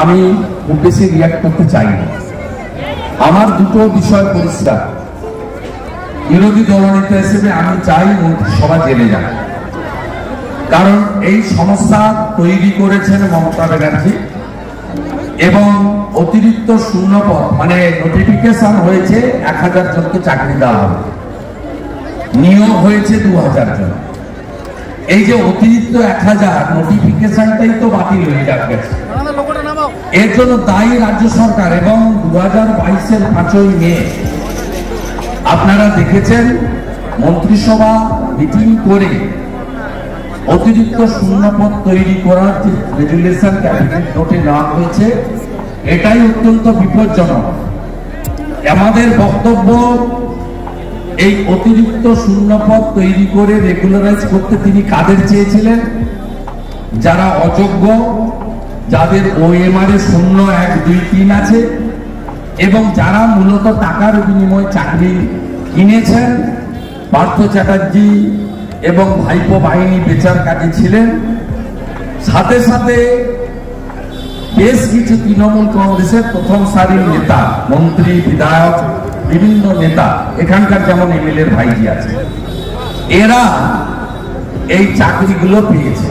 আমি খুব বেশি রিয়াক্ট করতে চাই না। আমার দুটো বিষয় পরিষ্কার। বিরোধী দলনেতা হিসেবে আমি চাই মন্ত্রিসভা জেলে যান, কারণ এই সমস্যা তৈরি করেছেন মমতা ব্যানার্জি এবং অতিরিক্ত শূন্যপদ মানে নোটিফিকেশন হয়েছে 1000 জনকে চাকরি দেওয়া হবে, নিয়োগ হয়েছে 2000 জন। এই যে অতিরিক্ত 1000 নোটিফিকেশনটাই তো বাতিল হয়ে যাবে, এর জন্য দায়ী রাজ্য সরকার। এবং 2022-এর 5ই মে আপনারা দেখেছেন মন্ত্রিসভা মিটিং করে অতিরিক্ত শূন্যপদ তৈরি করার যে রেজুলেশন ক্যাবিনেট নোটে নেওয়া হয়েছে, এটাই অত্যন্ত বিপজ্জনক। আমাদের বক্তব্য, এই অতিরিক্ত শূন্যপদ তৈরি করে রেগুলারাইজ করতে তিনি কাদের চেয়েছিলেন? যারা অযোগ্য, যাদের ওএমআর এ 0, 1, 2, 3 আছে এবং যারা মূলত টাকার বিনিময়ে চাকরি কিনেছেন। পার্থ চ্যাটার্জি এবং ভাইপো বাহিনী বেচার কাজে ছিলেন। সাথে সাথে বেশ কিছু তৃণমূল কংগ্রেসের প্রথম সারির নেতা, মন্ত্রী, বিধায়ক, বিভিন্ন নেতা, এখানকার যেমন এমএলএ ভাইজি আছে, এরা এই চাকরিগুলো পেয়েছে।